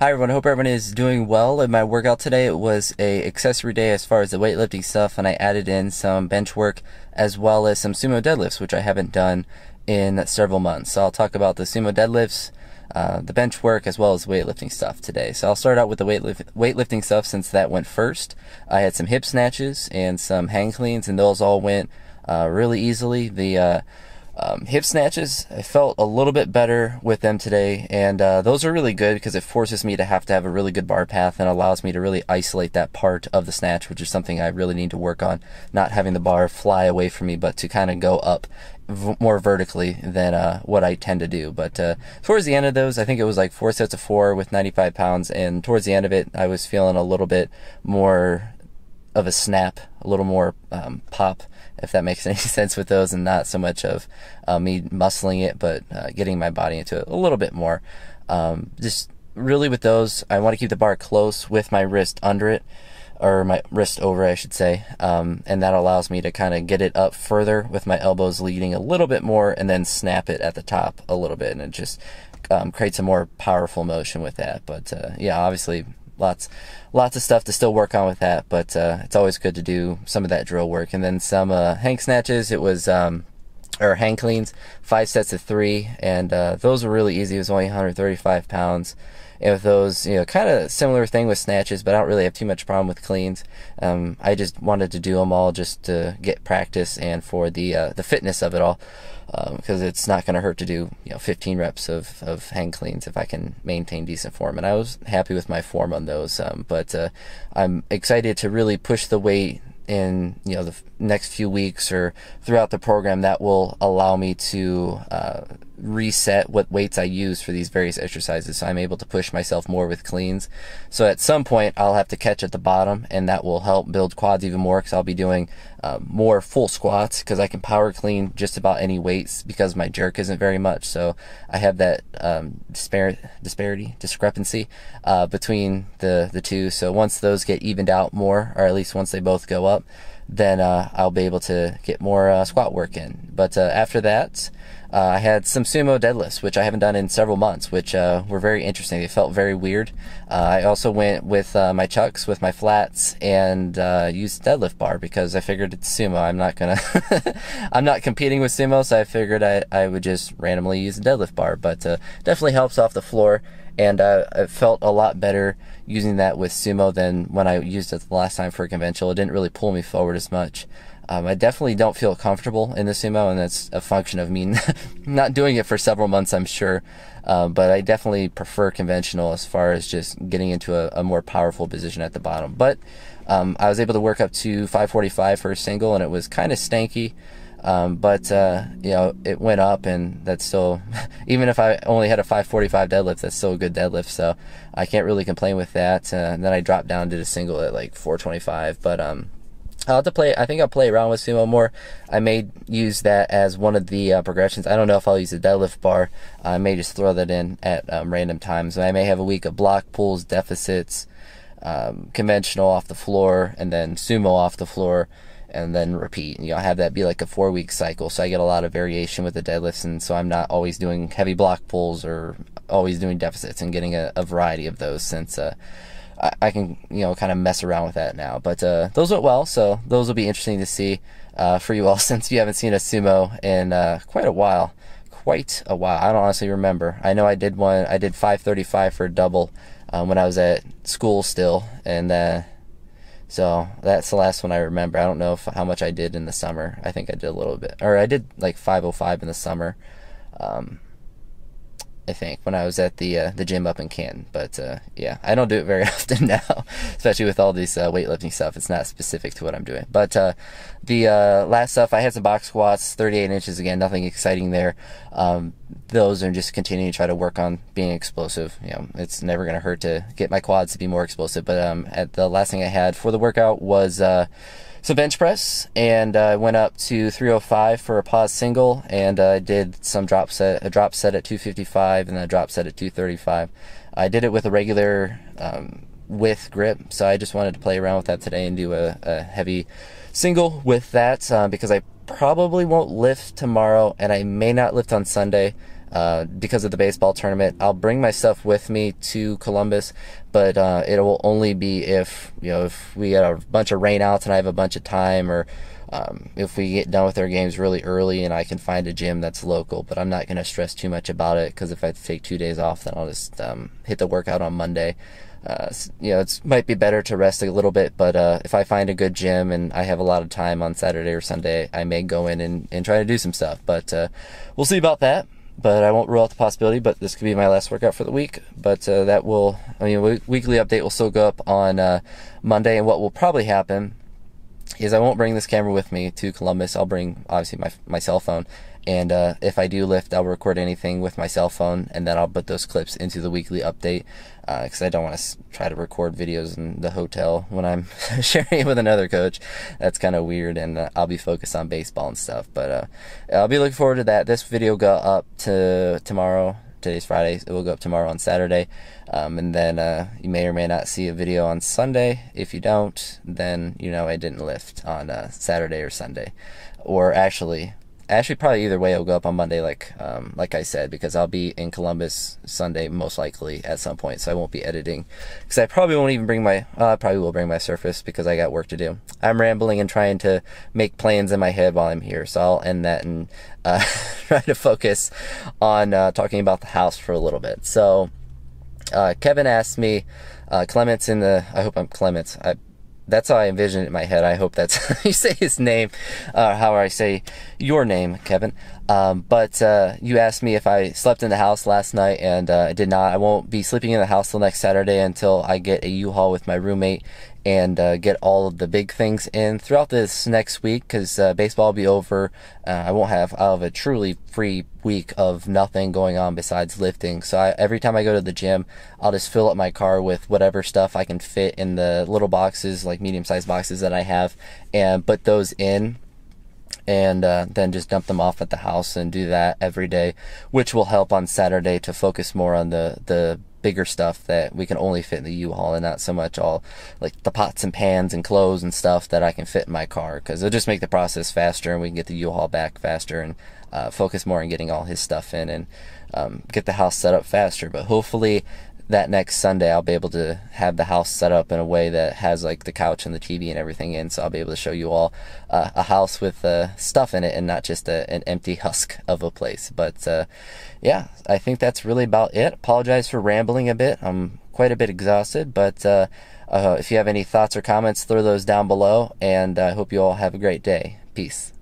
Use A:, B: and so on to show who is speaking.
A: Hi everyone, hope everyone is doing well. In my workout today, it was a accessory day as far as the weightlifting stuff, and I added in some bench work as well as some sumo deadlifts, which I haven't done in several months. So I'll talk about the sumo deadlifts, the bench work, as well as weightlifting stuff today. So I'll start out with the weightlifting stuff since that went first. I had some hip snatches and some hang cleans, and those all went really easily. The hip snatches, I felt a little bit better with them today, and those are really good because it forces me to have a really good bar path and allows me to really isolate that part of the snatch, which is something I really need to work on, not having the bar fly away from me, but to kind of go up more vertically than what I tend to do. But towards the end of those, I think it was like 4 sets of 4 with 95 pounds, and towards the end of it, I was feeling a little bit more of a snap, a little more pop, if that makes any sense with those, and not so much of me muscling it, but getting my body into it a little bit more. Just really with those, I want to keep the bar close with my wrist under it, or my wrist over, I should say, and that allows me to kind of get it up further with my elbows leading a little bit more, and then snap it at the top a little bit, and it just creates a more powerful motion with that. But yeah, obviously lots of stuff to still work on with that, but it's always good to do some of that drill work. And then some hang snatches, it was or hang cleans, 5 sets of 3, and those were really easy. It was only 135 pounds, and with those, kind of similar thing with snatches, but I don't really have too much problem with cleans. I just wanted to do them all just to get practice and for the fitness of it all, because it's not going to hurt to do 15 reps of hang cleans if I can maintain decent form, and I was happy with my form on those. But I'm excited to really push the weight in the next few weeks or throughout the program that will allow me to reset what weights I use for these various exercises, so I'm able to push myself more with cleans. So at some point I'll have to catch at the bottom, and that will help build quads even more, because I'll be doing more full squats, because I can power clean just about any weights because my jerk isn't very much. So I have that discrepancy between the two. So once those get evened out more, or at least once they both go up, then I'll be able to get more squat work in. But after that, I had some sumo deadlifts, which I haven't done in several months, which were very interesting. They felt very weird. I also went with my chucks, with my flats, and used deadlift bar because I figured it's sumo. I'm not gonna, I'm not competing with sumo, so I figured I would just randomly use a deadlift bar. But definitely helps off the floor, and it felt a lot better using that with sumo than when I used it the last time for conventional. It didn't really pull me forward as much. I definitely don't feel comfortable in the sumo, and that's a function of me not doing it for several months, I'm sure. But I definitely prefer conventional as far as just getting into a more powerful position at the bottom. But I was able to work up to 545 for a single, and it was kind of stanky. But it went up, and that's still, even if I only had a 545 deadlift, that's still a good deadlift, so I can't really complain with that. And then I dropped down to a single at like 425, but I'll have to play. I think I'll play around with sumo more. I may use that as one of the progressions. I don't know if I'll use a deadlift bar. I may just throw that in at random times. I may have a week of block pulls, deficits, conventional off the floor, and then sumo off the floor, and then repeat. Have that be like a 4-week cycle, so I get a lot of variation with the deadlifts, and so I'm not always doing heavy block pulls or always doing deficits, and getting a variety of those, since I can kind of mess around with that now. But those went well, so those will be interesting to see for you all, since you haven't seen a sumo in quite a while. I don't honestly remember. I know I did 535 for a double when I was at school still, and so that's the last one I remember. I don't know how much I did in the summer. I think I did a little bit, or I did like 505 in the summer, I think, when I was at the gym up in Canton. But yeah, I don't do it very often now, especially with all these weightlifting stuff. It's not specific to what I'm doing. But the last stuff, I had some box squats, 38 inches again, nothing exciting there. Those are just continuing to try to work on being explosive. It's never going to hurt to get my quads to be more explosive. But at the last thing I had for the workout was some bench press, and I went up to 305 for a pause single, and I did some a drop set at 255, and then a drop set at 235. I did it with a regular width grip, so I just wanted to play around with that today and do a heavy single with that, because I probably won't lift tomorrow, and I may not lift on Sunday. because of the baseball tournament. I'll bring my stuff with me to Columbus, but it will only be if we get a bunch of rainouts and I have a bunch of time, or if we get done with our games really early and I can find a gym that's local. But I'm not going to stress too much about it, because if I take 2 days off, then I'll just hit the workout on Monday. It might be better to rest a little bit, but if I find a good gym and I have a lot of time on Saturday or Sunday, I may go in and try to do some stuff. But we'll see about that. But I won't rule out the possibility, but this could be my last workout for the week. But weekly update will still go up on Monday, and what will probably happen is I won't bring this camera with me to Columbus. I'll bring, obviously, my cell phone, and if I do lift, I'll record anything with my cell phone, and then I'll put those clips into the weekly update, because I don't want to try to record videos in the hotel when I'm sharing it with another coach. That's kind of weird, and I'll be focused on baseball and stuff. But I'll be looking forward to that. This video got up to tomorrow. Today's Friday. It will go up tomorrow on Saturday, and then you may or may not see a video on Sunday. If you don't, then I didn't lift on Saturday or Sunday, or actually probably either way it'll go up on Monday, like I said, because I'll be in Columbus Sunday most likely at some point, so I won't be editing, because I probably won't even bring my probably will bring my Surface, because I got work to do. I'm rambling and trying to make plans in my head while I'm here, so I'll end that and try to focus on talking about the house for a little bit. So Kevin asked me, Clements in the, I hope I'm Clements, that's how I envision it in my head. I hope that's how you say his name, how I say your name, Kevin. But you asked me if I slept in the house last night, and I did not. I won't be sleeping in the house till next Saturday until I get a U-Haul with my roommate and get all of the big things in throughout this next week, because baseball will be over. I'll have a truly free week of nothing going on besides lifting. So every time I go to the gym, I'll just fill up my car with whatever stuff I can fit in the little boxes, like medium-sized boxes that I have, and put those in, and then just dump them off at the house, and do that every day, which will help on Saturday to focus more on the bigger stuff that we can only fit in the U-Haul, and not so much all like the pots and pans and clothes and stuff that I can fit in my car, because it'll just make the process faster, and we can get the U-Haul back faster, and focus more on getting all his stuff in, and get the house set up faster. But hopefully that next Sunday I'll be able to have the house set up in a way that has like the couch and the TV and everything in, so I'll be able to show you all a house with stuff in it, and not just an empty husk of a place. But yeah, I think that's really about it. Apologize for rambling a bit. I'm quite a bit exhausted, but if you have any thoughts or comments, throw those down below, and I hope you all have a great day. Peace.